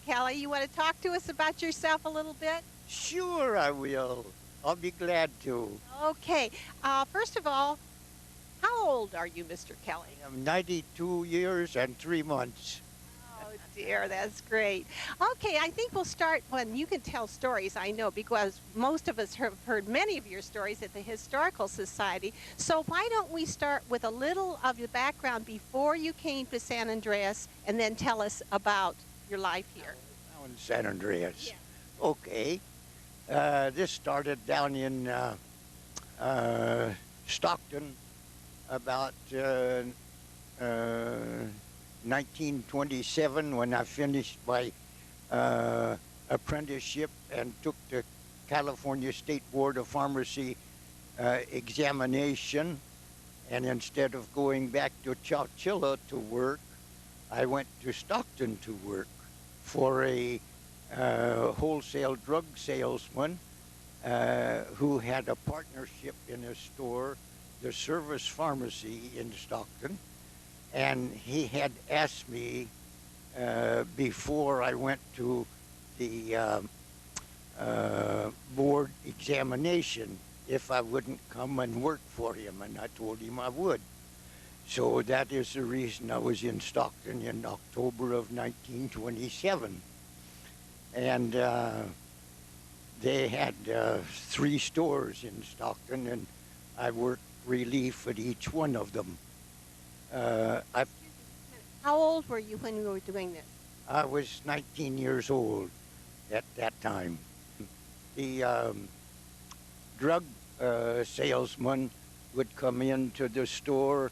Kelly. You want to talk to us about yourself a little bit? Sure, I will. I'll be glad to. Okay. First of all, how old are you, Mr. Kelly? I am 92 years and 3 months. Oh, dear, that's great. Okay, I think we'll start when you can tell stories, I know, because most of us have heard many of your stories at the Historical Society. So why don't we start with a little of your background before you came to San Andreas and then tell us about your life here? Now in San Andreas. Yes. Okay. This started down in Stockton about 1927 when I finished my apprenticeship and took the California State Board of Pharmacy examination. And instead of going back to Chowchilla to work, I went to Stockton to work for a wholesale drug salesman who had a partnership in a store, the Service Pharmacy in Stockton. And he had asked me before I went to the board examination if I wouldn't come and work for him, and I told him I would. So that is the reason I was in Stockton in October of 1927. And they had 3 stores in Stockton, and I worked relief at each one of them. How old were you when you were doing this? I was 19 years old at that time. The drug salesman would come into the store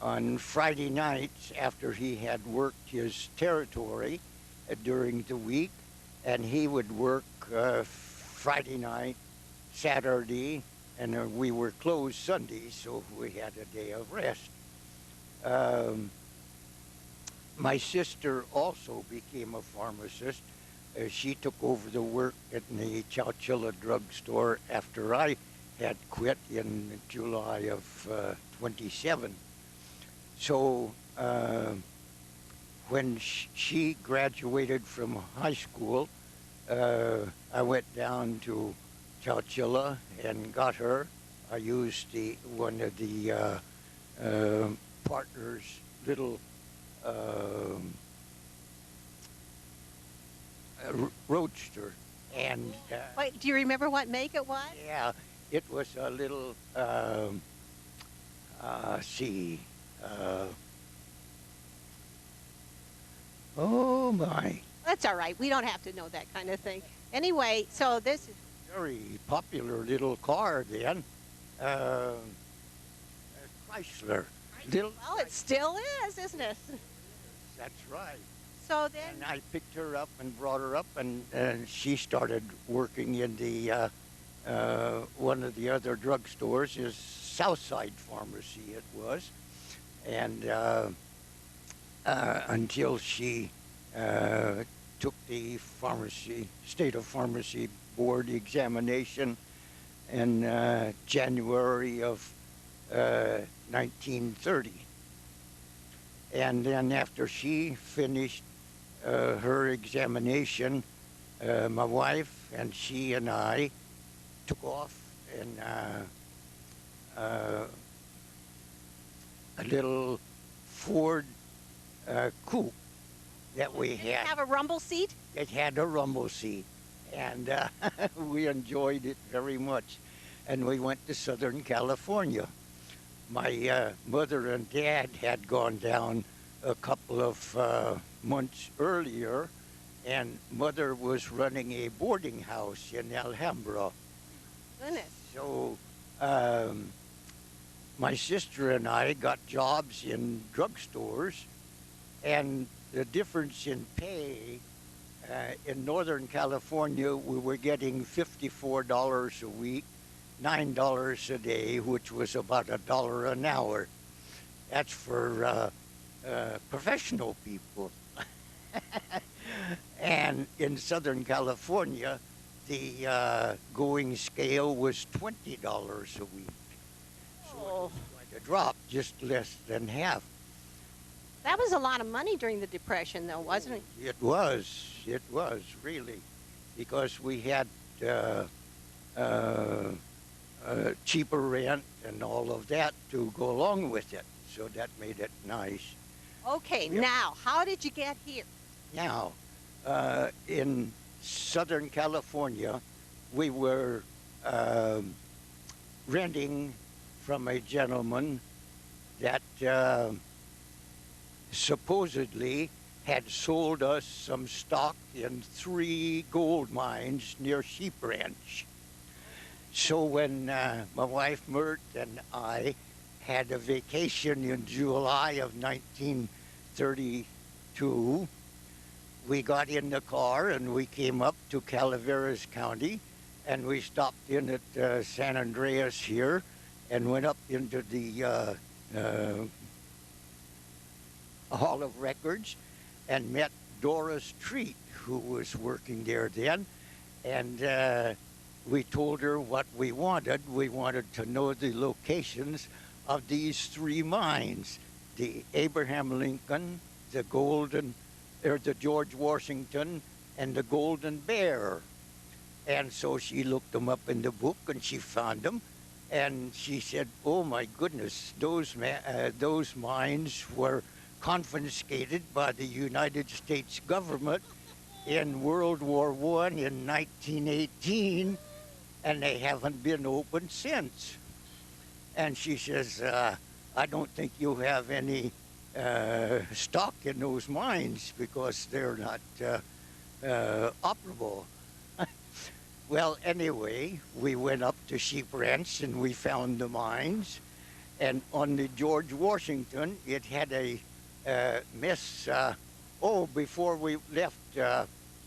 on Friday nights after he had worked his territory during the week, and he would work Friday night, Saturday, and we were closed Sunday, so we had a day of rest. My sister also became a pharmacist. She took over the work at the Chowchilla drugstore after I had quit in July of 27. So when she graduated from high school, I went down to Chowchilla and got her. I used one of the partner's little roadster, and Wait, do you remember what make it was? yeah, it was a little see, oh my, That's all right. We don't have to know that kind of thing. Anyway, so this is very popular little car then, Chrysler. Little, well, it still is, isn't it? that's right. So then, And I picked her up and brought her up, and she started working in the one of the other drugstores, is Southside Pharmacy it was, and until she took the state of pharmacy board examination in January of 1930. And then after she finished her examination, my wife and she and I took off in a little Ford coupe that we did it had. have a rumble seat? It had a rumble seat, and we enjoyed it very much. And we went to Southern California. My mother and dad had gone down a couple of months earlier, and Mother was running a boarding house in Alhambra. Goodness. So my sister and I got jobs in drugstores, and the difference in pay in Northern California, we were getting $54 a week, $9 a day, which was about $1 an hour. That's for professional people. And in Southern California, the going scale was $20 a week. So it was quite a drop, just less than half. That was a lot of money during the Depression, though, wasn't it? It was really, because we had uh, uh, cheaper rent and all of that to go along with it. So that made it nice. Okay, Yep. now, how did you get here? Now, in Southern California, we were renting from a gentleman that supposedly had sold us some stock in 3 gold mines near Sheep Ranch. So when my wife Mert and I had a vacation in July of 1932, we got in the car and we came up to Calaveras County, and we stopped in at San Andreas here and went up into the Hall of Records and met Doris Treat, who was working there then. And we told her what we wanted. We wanted to know the locations of these 3 mines, the Abraham Lincoln, the the George Washington, and the Golden Bear. And so she looked them up in the book and she found them. And she said, oh my goodness, those mines were confiscated by the United States government in World War I in 1918, and they haven't been opened since. And she says, I don't think you have any stock in those mines because they're not operable. Well, anyway, we went up to Sheep Ranch and we found the mines. And on the George Washington, it had a mess. Before we left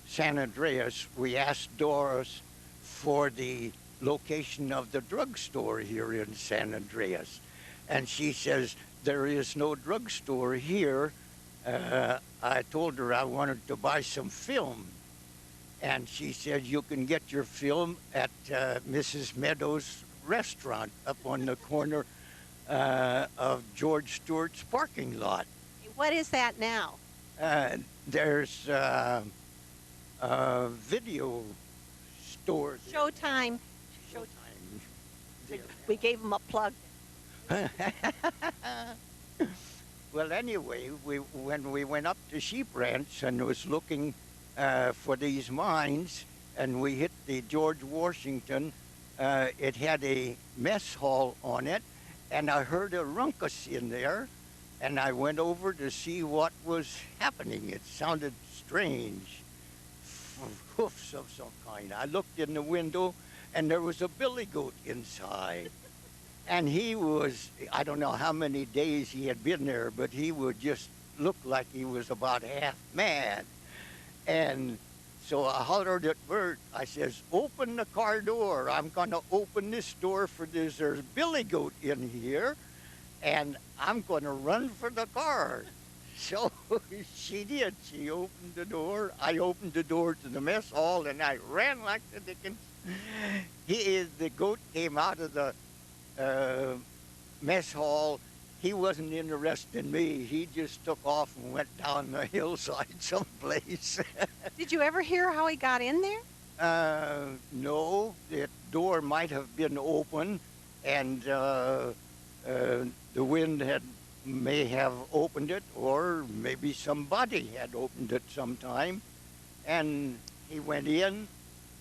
San Andreas, we asked Doris for the location of the drugstore here in San Andreas. And she says, there is no drugstore here. I told her I wanted to buy some film. And she said, you can get your film at Mrs. Meadows' restaurant up on the corner of George Stewart's parking lot. What is that now? There's video stores. Showtime. Showtime. We gave them a plug. Well, anyway, when we went up to Sheep Ranch and was looking for these mines, and we hit the George Washington, it had a mess hall on it, and I heard a ruckus in there, and I went over to see what was happening. It sounded strange, hoofs of some kind. I looked in the window, and there was a billy goat inside. And he was, I don't know how many days he had been there, but he would just look like he was about half mad. And so I hollered at Bert. I says, open the car door. I'm going to open this door for this. There's billy goat in here, and I'm going to run for the car. So she did. She opened the door. I opened the door to the mess hall, and I ran like the dickens. The goat came out of the mess hall. He wasn't interested in me. He just took off and went down the hillside someplace. Did you ever hear how he got in there? No, the door might have been open, and the wind may have opened it, or maybe somebody had opened it sometime. And he went in,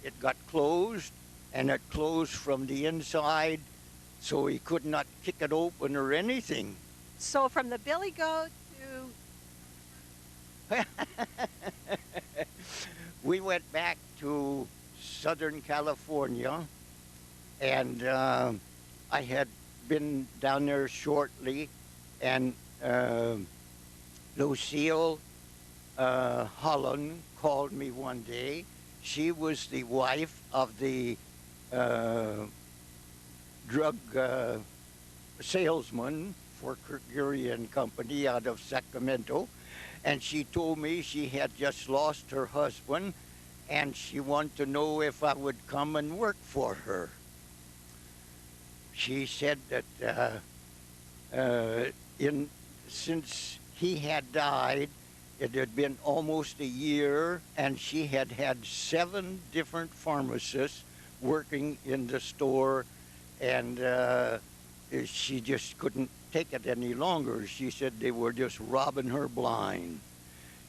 it got closed, and it closed from the inside, so he could not kick it open or anything. So from the billy goat to... We went back to Southern California, and I had been down there shortly, and Lucille Holland called me one day. She was the wife of the drug salesman for Kirkuri and Company out of Sacramento, and she told me she had just lost her husband, and she wanted to know if I would come and work for her. She said that since he had died. It had been almost a year, and she had had 7 different pharmacists working in the store, and she just couldn't take it any longer. She said they were just robbing her blind.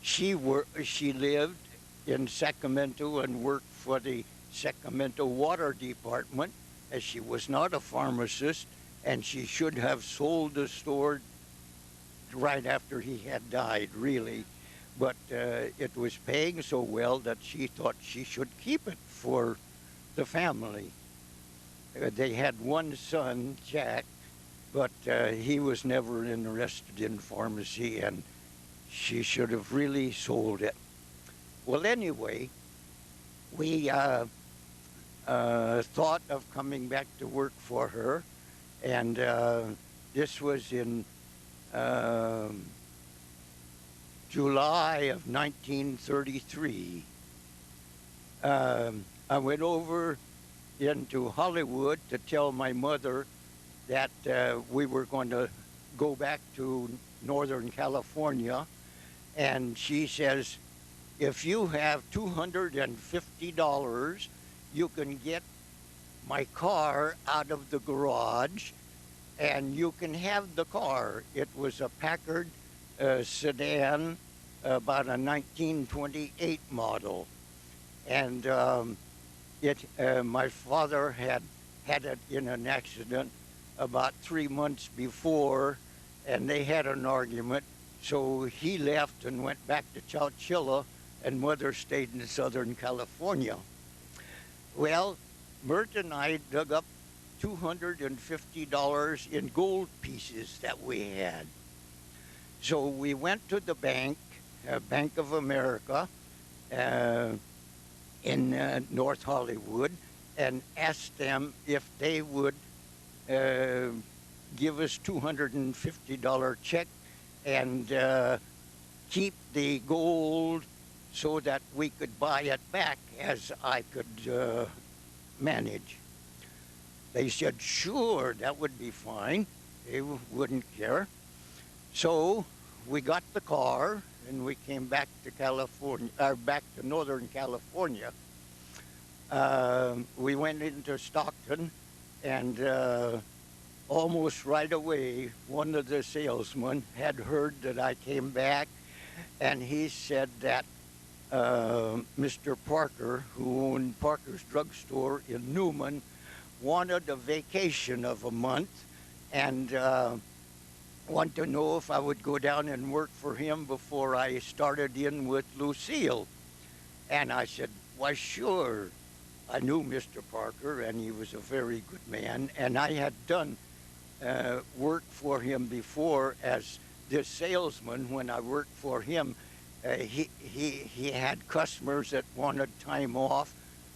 She lived in Sacramento and worked for the Sacramento Water Department, as she was not a pharmacist, and she should have sold the store right after he had died, really. But it was paying so well that she thought she should keep it for the family. They had one son, Jack, but he was never interested in pharmacy, and she should have really sold it. Well, anyway, we thought of coming back to work for her, and this was in July of 1933. I went over into Hollywood to tell my mother that we were going to go back to Northern California, and she says, if you have $250, you can get my car out of the garage and you can have the car. It was a Packard sedan, about a 1928 model. And my father had it in an accident about 3 months before, and they had an argument. So he left and went back to Chowchilla, and Mother stayed in Southern California. Well, Mert and I dug up $250 in gold pieces that we had. So we went to the bank, Bank of America, in North Hollywood, and asked them if they would give us $250 check and keep the gold so that we could buy it back as I could manage. They said, sure, that would be fine. They wouldn't care. So we got the car and we came back to California, back to Northern California. We went into Stockton, and almost right away, one of the salesmen had heard that I came back, and he said that Mr. Parker, who owned Parker's Drugstore in Newman, wanted a vacation of a month, and wanted to know if I would go down and work for him before I started in with Lucille. And I said, why, sure. I knew Mr. Parker, and he was a very good man, and I had done work for him before as the salesman. When I worked for him, he had customers that wanted time off,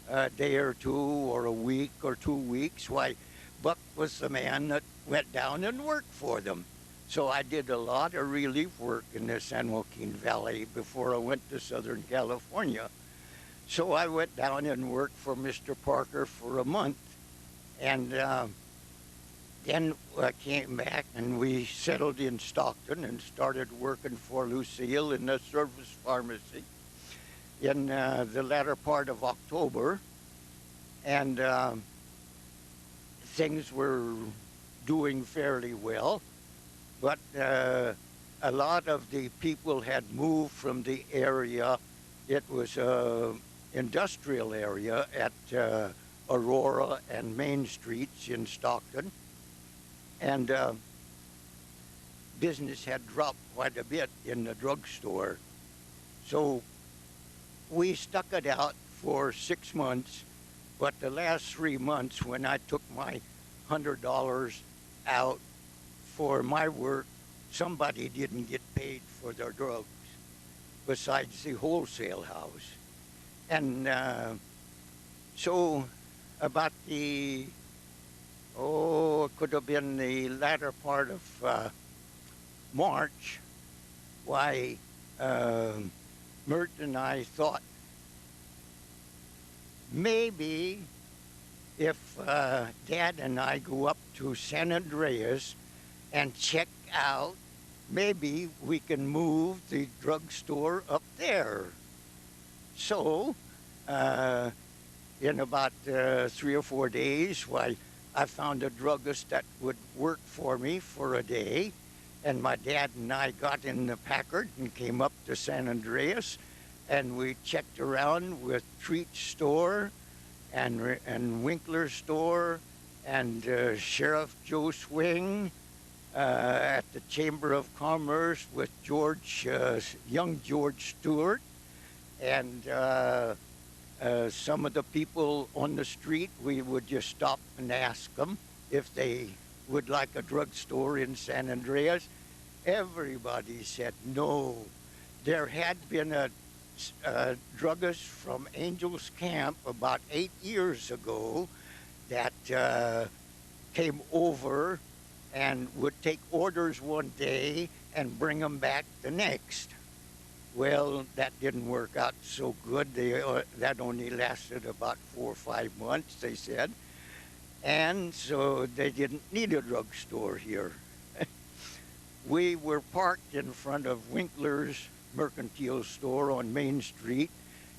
a day or two or a week or 2 weeks. Why, Buck was the man that went down and worked for them. So I did a lot of relief work in the San Joaquin Valley before I went to Southern California. So I went down and worked for Mr. Parker for a month, and then I came back and we settled in Stockton and started working for Lucille in the service pharmacy in the latter part of October. And things were doing fairly well, but a lot of the people had moved from the area. It was an industrial area at Aurora and Main Streets in Stockton, and business had dropped quite a bit in the drugstore. So we stuck it out for 6 months, but the last 3 months, when I took my $100 out for my work, somebody didn't get paid for their drugs besides the wholesale house. And so about it could have been the latter part of March, why Mert and I thought maybe if Dad and I go up to San Andreas and check out maybe we can move the drugstore up there. So, uh, in about 3 or 4 days, why, I found a druggist that would work for me for a day. And my dad and I got in the Packard and came up to San Andreas, and we checked around with Treat Store and Winkler Store and Sheriff Joe Swing at the Chamber of Commerce with young George Stewart, and some of the people on the street. We would just stop and ask them if they would like a drugstore in San Andreas. Everybody said no. There had been a druggist from Angels Camp about 8 years ago that came over and would take orders one day and bring them back the next. Well, that didn't work out so good. That only lasted about 4 or 5 months, they said. And so they didn't need a drugstore here. We were parked in front of Winkler's Mercantile Store on Main Street,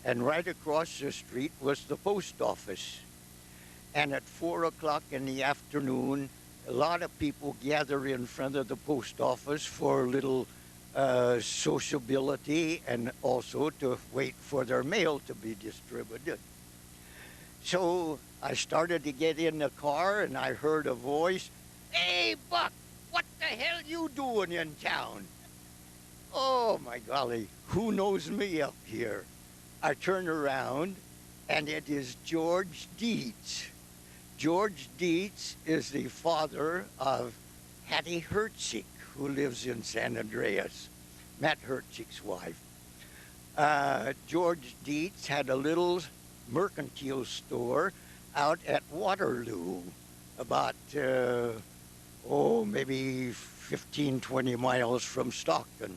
and right across the street was the post office. And at 4 o'clock in the afternoon, a lot of people gather in front of the post office for a little sociability and also to wait for their mail to be distributed. So I started to get in the car, and I heard a voice, "Hey, Buck, what the hell you doing in town?" Oh, my golly, who knows me up here? I turn around, and it is George Dietz. George Dietz is the father of Hattie Hertzig, who lives in San Andreas, Matt Hertzig's wife. George Dietz had a little mercantile store out at Waterloo, about, maybe 15, 20 miles from Stockton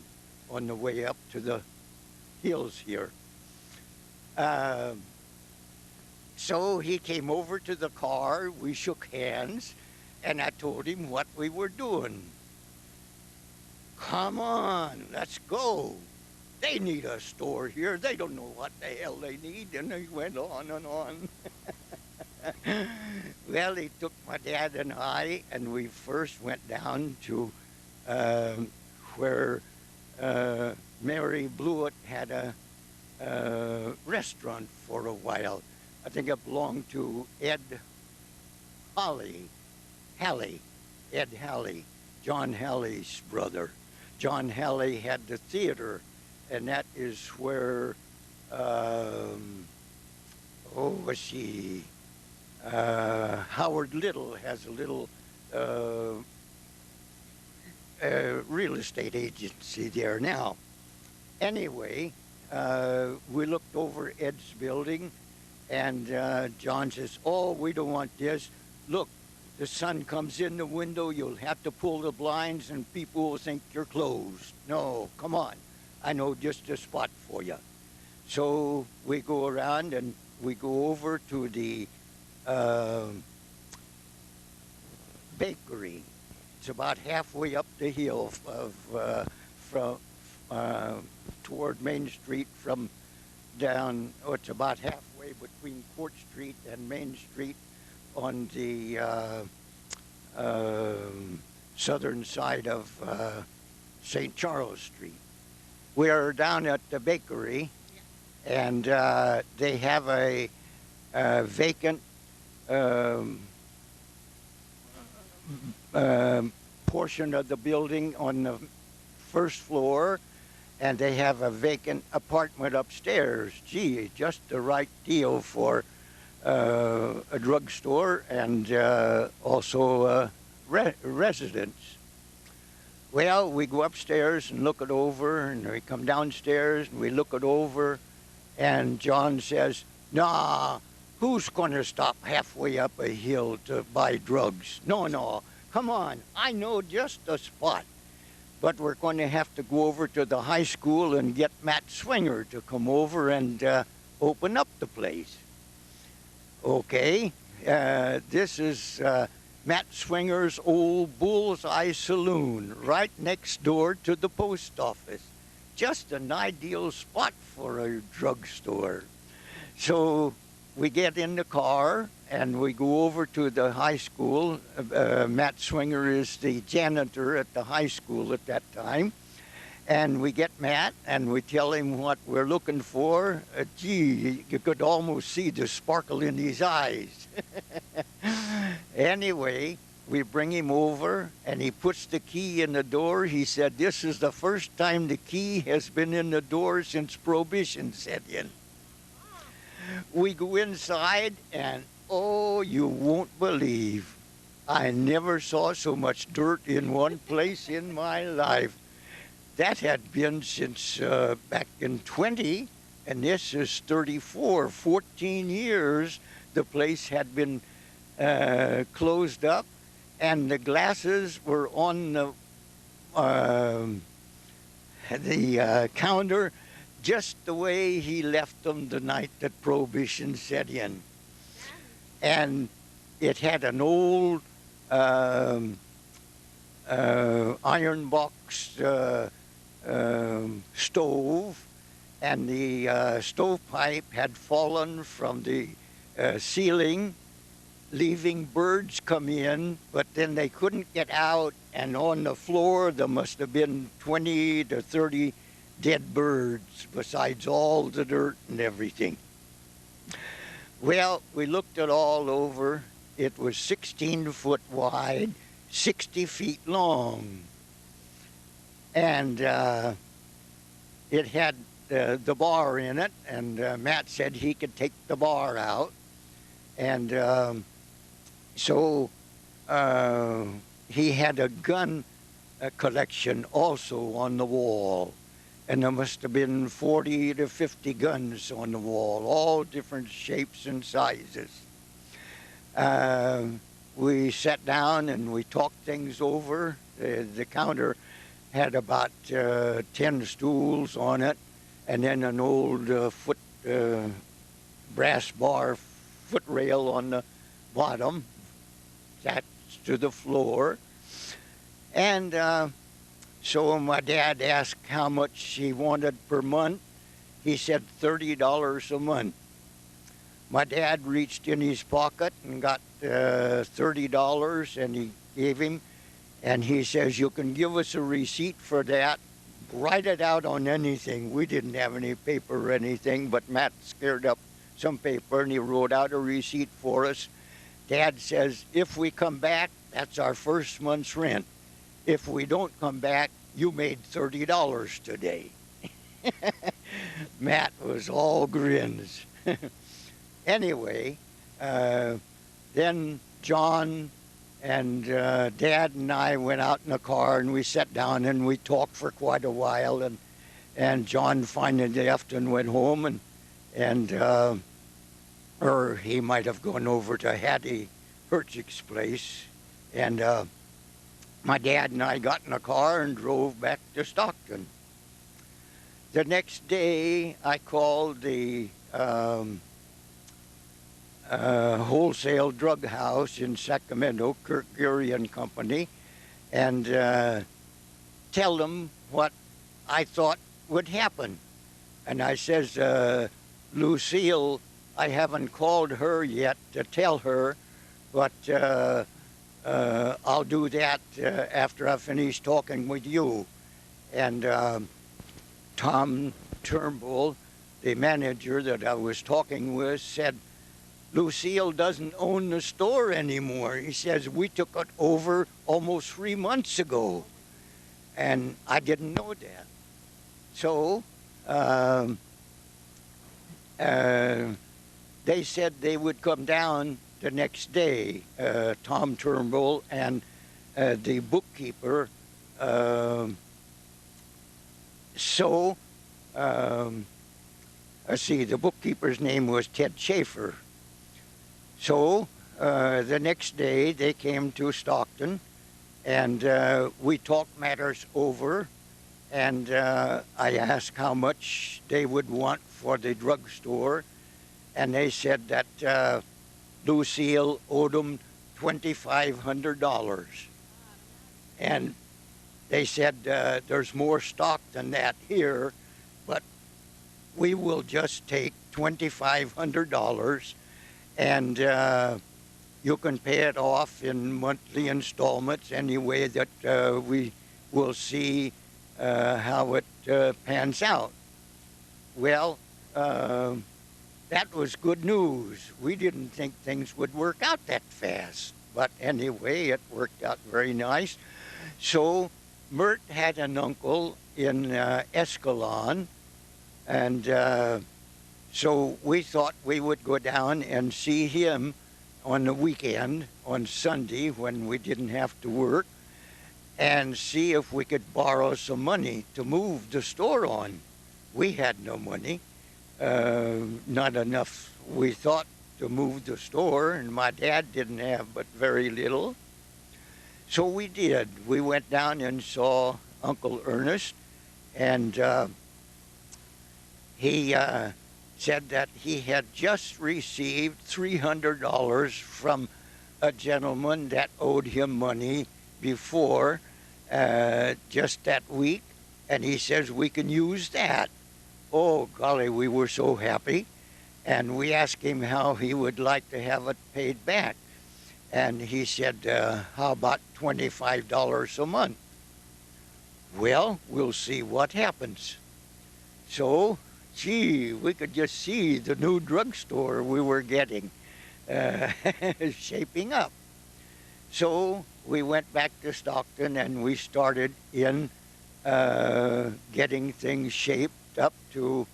on the way up to the hills here. So he came over to the car, we shook hands, and I told him what we were doing. "Come on, let's go. They need a store here. They don't know what the hell they need." And he went on and on. Well, he took my dad and I, and we first went down to where Mary Blewett had a restaurant for a while. I think it belonged to Ed Halley, Ed Halley, John Halley's brother. John Halley had the theater, and that is where, Howard Little has a little real estate agency there now. Anyway, we looked over Ed's building, and John says, "Oh, we don't want this. Look, the sun comes in the window, you'll have to pull the blinds and people will think you're closed. No, come on. I know just a spot for you." So we go around and we go over to the bakery. It's about halfway up the hill from toward Main Street from down. Oh, it's about halfway between Court Street and Main Street on the southern side of St. Charles Street. We are down at the bakery, and they have a vacant portion of the building on the first floor, and they have a vacant apartment upstairs. Gee, just the right deal for a drugstore and also residence. Well, we go upstairs and look it over, and we come downstairs and we look it over, and John says, "Nah, who's going to stop halfway up a hill to buy drugs? No, come on, I know just a spot. But we're going to have to go over to the high school and get Matt Swinger to come over and open up the place." Okay, this is Matt Swinger's old Bullseye Saloon right next door to the post office. Just an ideal spot for a drugstore. So we get in the car and we go over to the high school. Matt Swinger is the janitor at the high school at that time. And we get Matt and we tell him what we're looking for. Gee, you could almost see the sparkle in his eyes. Anyway, we bring him over and he puts the key in the door. He said, "This is the first time the key has been in the door since Prohibition set in." We go inside and, oh, you won't believe, I never saw so much dirt in one place in my life. That had been since back in 20, and this is 34, 14 years. The place had been closed up, and the glasses were on the counter just the way he left them the night that Prohibition set in. And it had an old iron box stove, and the stovepipe had fallen from the ceiling, leaving birds come in, but then they couldn't get out, and on the floor there must have been 20 to 30 dead birds, besides all the dirt and everything. Well, we looked it all over. It was 16 foot wide, 60 feet long. And it had the bar in it, and Matt said he could take the bar out. And so he had a gun collection also on the wall. And there must have been 40 to 50 guns on the wall, all different shapes and sizes. We sat down and we talked things over. The counter had about 10 stools on it, and then an old brass bar foot rail on the bottom, attached to the floor. And so my dad asked how much he wanted per month. He said $30 a month. My dad reached in his pocket and got $30, and he gave him. And he says, "You can give us a receipt for that. Write it out on anything." We didn't have any paper or anything, but Matt scared up some paper, and he wrote out a receipt for us. Dad says, "If we come back, that's our first month's rent. If we don't come back, you made $30 today." Matt was all grins. Anyway, then John and Dad and I went out in the car, and we sat down and we talked for quite a while. And John finally left and went home, or he might have gone over to Hattie Herchick's place. And my dad and I got in a car and drove back to Stockton. The next day, I called the wholesale drug house in Sacramento, Kirk Geary and Company, and tell them what I thought would happen. And I says, "Lucille, I haven't called her yet to tell her, but I'll do that after I finish talking with you." And Tom Turnbull, the manager that I was talking with, said, "Lucille doesn't own the store anymore." He says, "We took it over almost 3 months ago." And I didn't know that. So they said they would come down the next day, Tom Turnbull and the bookkeeper. Let's see, the bookkeeper's name was Ted Schaefer. So the next day they came to Stockton, and we talked matters over, and I asked how much they would want for the drugstore, and they said that Lucille owed them $2,500. And they said, there's more stock than that here, but we will just take $2,500 and you can pay it off in monthly installments any way that we will see how it pans out. Well, that was good news. We didn't think things would work out that fast. But anyway, it worked out very nice. So Mert had an uncle in Escalon, and so we thought we would go down and see him on the weekend, on Sunday, when we didn't have to work, and see if we could borrow some money to move the store on. We had no money, not enough, we thought, to move the store, and my dad didn't have but very little. So we did. We went down and saw Uncle Ernest, and he said that he had just received $300 from a gentleman that owed him money before, just that week, and he says we can use that. Oh, golly, we were so happy. And we asked him how he would like to have it paid back. And he said, how about $25 a month? Well, we'll see what happens. So, gee, we could just see the new drugstore we were getting shaping up. So we went back to Stockton and we started in getting things shaped up to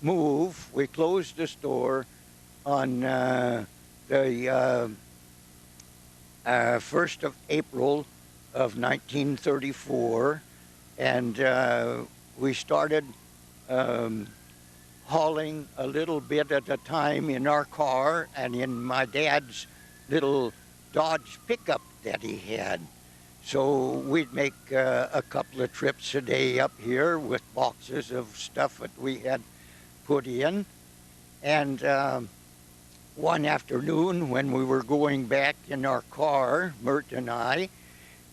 move. We closed the store on the 1st of April of 1934, and we started hauling a little bit at a time in our car and in my dad's little Dodge pickup that he had. So we'd make a couple of trips a day up here with boxes of stuff that we had put in. And one afternoon when we were going back in our car, Mert and I,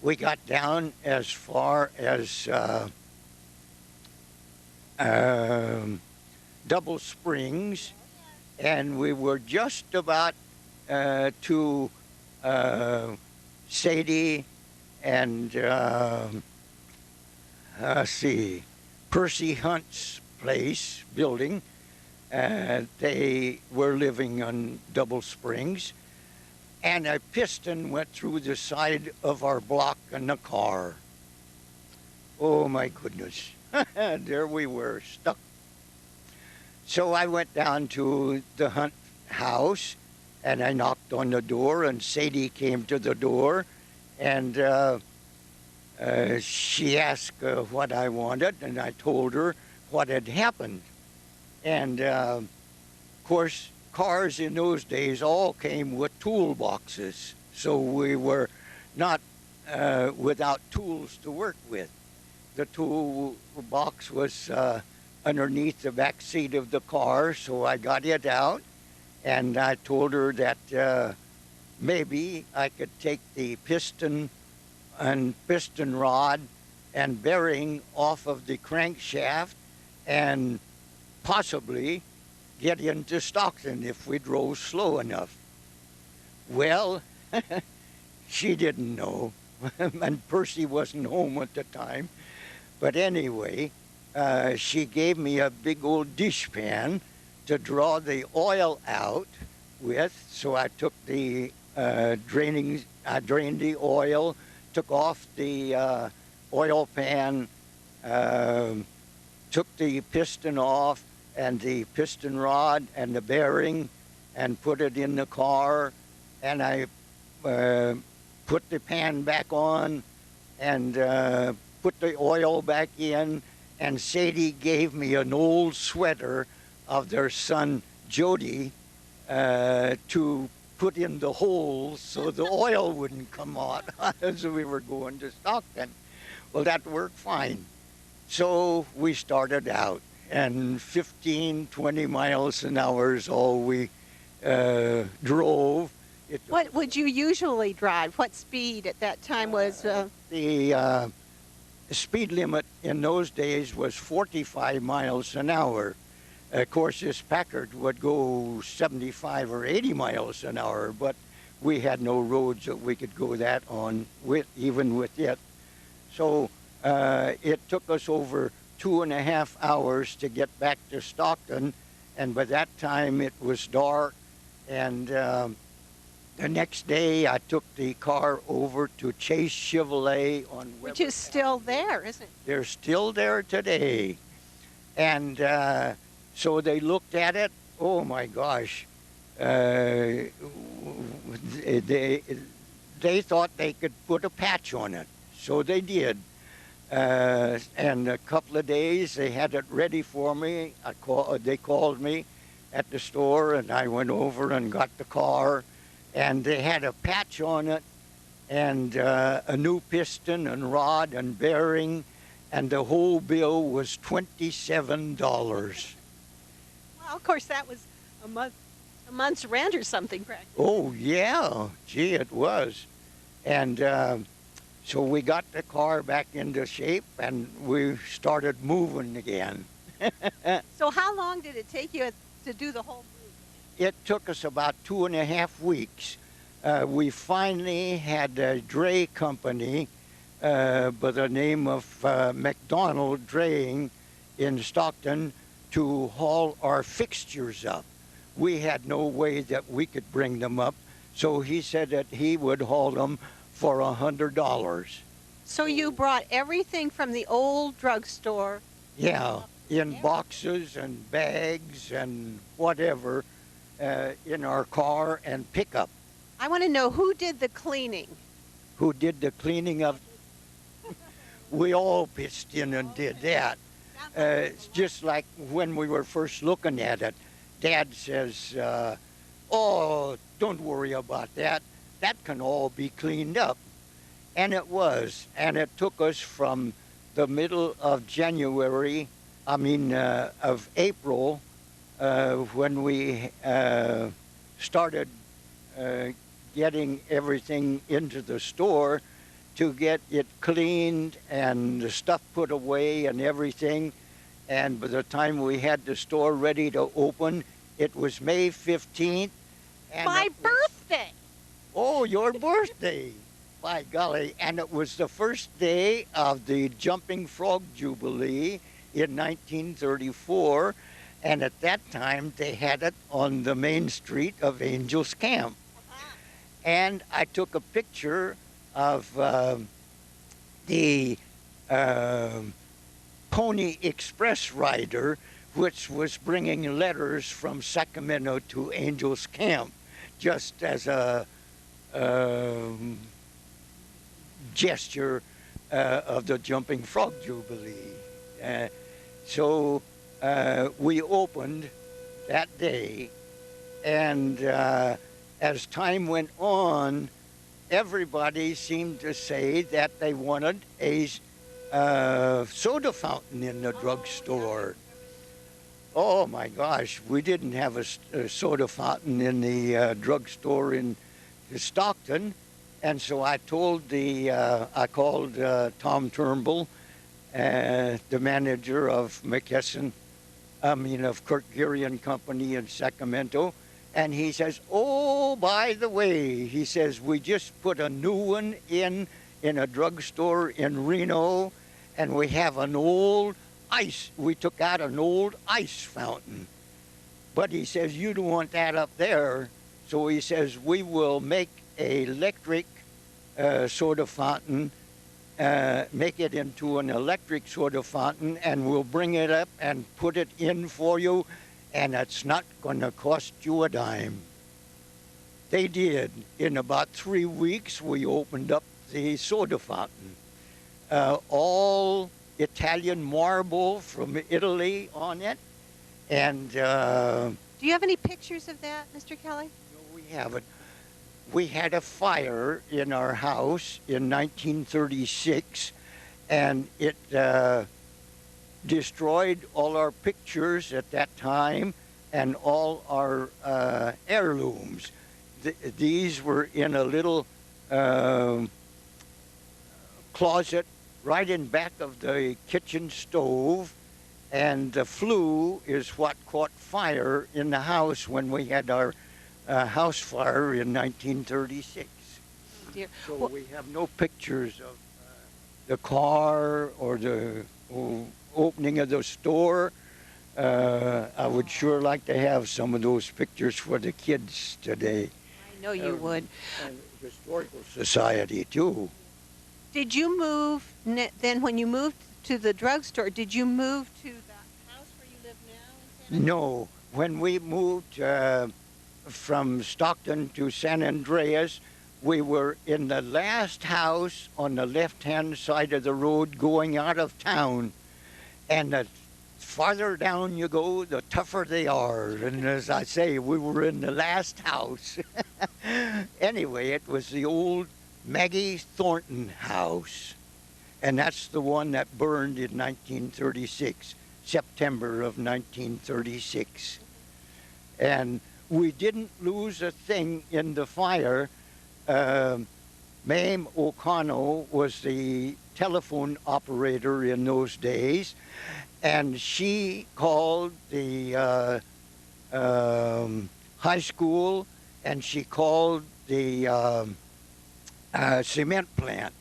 we got down as far as Double Springs, and we were just about to Sadie and Percy Hunt's place, building. They were living on Double Springs, and a piston went through the side of our block in the car. Oh my goodness. There we were, stuck. So I went down to the Hunt house, and I knocked on the door, and Sadie came to the door, and she asked what I wanted, and I told her what had happened. And of course, cars in those days all came with toolboxes, so we were not without tools to work with. The toolbox was underneath the back seat of the car, so I got it out, and I told her that maybe I could take the piston and piston rod and bearing off of the crankshaft and possibly get into Stockton if we drove slow enough. Well, she didn't know, and Percy wasn't home at the time. But anyway, she gave me a big old dishpan to draw the oil out with. So I took the I drained the oil, took off the oil pan, took the piston off and the piston rod and the bearing and put it in the car, and I put the pan back on and put the oil back in, and Sadie gave me an old sweater of their son Jody to put in the holes so the oil wouldn't come out as we were going to Stockton. Well, that worked fine. So we started out, and 15, 20 miles an hour is all we drove What would you usually drive? What speed at that time was? The speed limit in those days was 45 miles an hour. Of course, this Packard would go 75 or 80 miles an hour, but we had no roads that we could go that on, even with it. So it took us over 2.5 hours to get back to Stockton, and by that time it was dark. And the next day I took the car over to Chase Chevrolet on Which is still there, isn't it? They're still there today. And so they looked at it. Oh my gosh. They thought they could put a patch on it. So they did. And a couple of days they had it ready for me. They called me at the store, and I went over and got the car. And they had a patch on it, and a new piston and rod and bearing, and the whole bill was $27. Well, of course, that was a month's rent or something, practically. Oh, yeah. Gee, it was. And so we got the car back into shape, and we started moving again. So how long did it take you to do the whole move? It took us about 2.5 weeks. We finally had a dray company by the name of McDonald Draying in Stockton to haul our fixtures up. We had no way that we could bring them up, so he said that he would haul them for $100. So you brought everything from the old drugstore? Yeah, in boxes and bags and whatever, in our car and pickup. I want to know who did the cleaning. Who did the cleaning of? We all pitched in and did that. It's just like when we were first looking at it. Dad says, oh, don't worry about that. That can all be cleaned up. And it was. And it took us from the middle of of April, when we started getting everything into the store, to get it cleaned and the stuff put away and everything. And by the time we had the store ready to open, it was May 15th. And My birthday! Oh, your birthday! By golly. And it was the first day of the Jumping Frog Jubilee in 1934. And at that time, they had it on the main street of Angels Camp. And I took a picture of the Pony Express rider, which was bringing letters from Sacramento to Angels Camp, just as a gesture of the Jumping Frog Jubilee. So we opened that day, and as time went on, everybody seemed to say that they wanted a soda fountain in the drugstore. Oh my gosh, we didn't have a soda fountain in the drugstore in Stockton, and so I called Tom Turnbull, the manager of of Kirk Geary and Company in Sacramento, and he says, oh, by the way, he says, we just put a new one in a drugstore in Reno, and we have an old we took out an old ice fountain. But he says, you don't want that up there. So he says, we will make an electric soda fountain, make it into an electric soda fountain, and we'll bring it up and put it in for you, and it's not going to cost you a dime. They did. In about 3 weeks, we opened up the soda fountain. All Italian marble from Italy on it. And do you have any pictures of that, Mr. Kelly? No, we haven't. We had a fire in our house in 1936, and it destroyed all our pictures at that time and all our heirlooms. these were in a little closet right in back of the kitchen stove, and the flue is what caught fire in the house when we had our house fire in 1936. Dear. So Well, we have no pictures of the car or the opening of the store. I would sure like to have some of those pictures for the kids today. I know you would. And Historical Society, too. Did you move, then when you moved to the drugstore, did you move to the house where you live now in San No, when we moved from Stockton to San Andreas, we were in the last house on the left-hand side of the road going out of town. And the farther down you go, the tougher they are. And as I say, we were in the last house. Anyway, it was the old Maggie Thornton house. And that's the one that burned in 1936, September of 1936. And we didn't lose a thing in the fire. Mame O'Connell was the telephone operator in those days, and she called the high school, and she called the cement plant.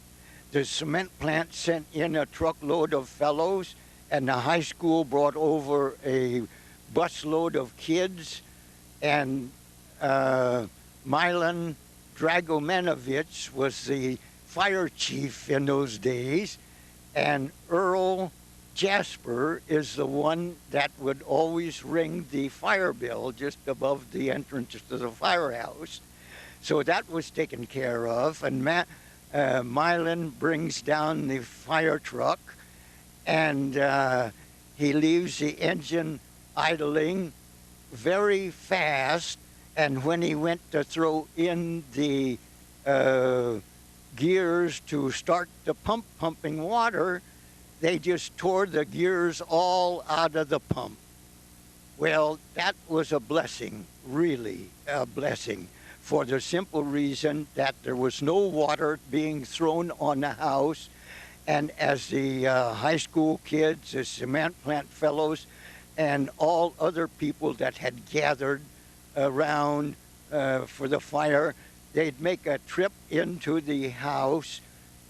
The cement plant sent in a truckload of fellows, and the high school brought over a busload of kids, and Milan Dragomenovich was the fire chief in those days, and Earl Jasper is the one that would always ring the fire bell just above the entrance to the firehouse. So that was taken care of, and Milan brings down the fire truck, and he leaves the engine idling very fast, and when he went to throw in the gears to start the pump pumping water, they just tore the gears all out of the pump. Well, that was a blessing, really a blessing, for the simple reason that there was no water being thrown on the house, and as the high school kids, the cement plant fellows, and all other people that had gathered around for the fire, they'd make a trip into the house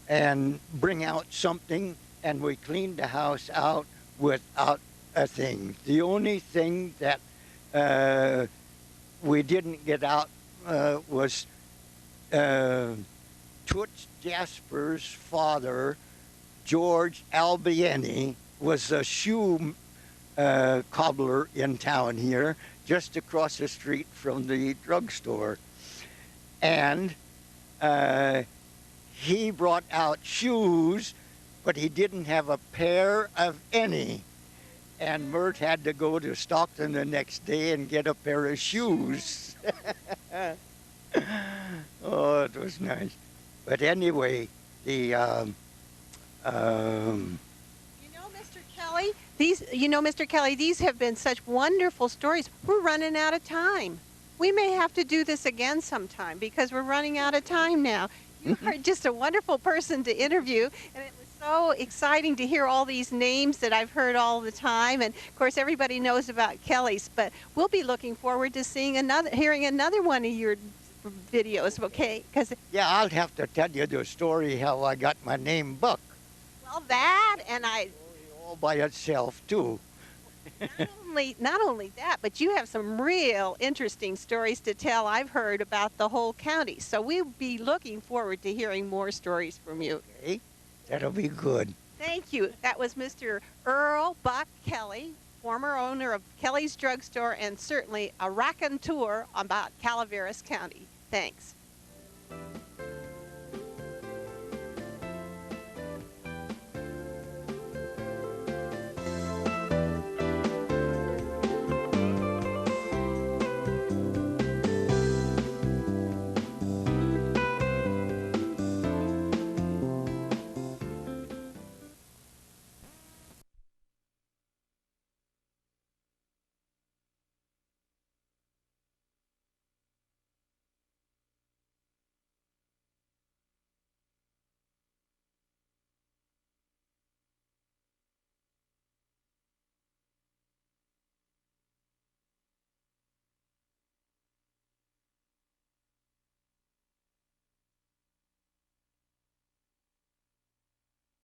and bring out something, and we cleaned the house out without a thing. The only thing that we didn't get out was Toots Jasper's father, George Albieni, was a shoe cobbler in town here, just across the street from the drugstore. And he brought out shoes, but he didn't have a pair of any. And Mert had to go to Stockton the next day and get a pair of shoes. Oh, it was nice. But anyway, the Mr. Kelly, these have been such wonderful stories. We're running out of time. We may have to do this again sometime because we're running out of time now. You are just a wonderful person to interview, and it was so exciting to hear all these names that I've heard all the time. And of course, everybody knows about Kelly's, but we'll be looking forward to hearing another one of your videos. Okay? Yeah, I'll have to tell you the story how I got my name Buck. Well, that and all by itself too. Not only that, but you have some real interesting stories to tell. I've heard about the whole county, so we'll be looking forward to hearing more stories from you. Okay, that'll be good. Thank you. That was Mr. Earl Buck Kelly, former owner of Kelly's Drugstore, and certainly a raconteur about Calaveras County. Thanks.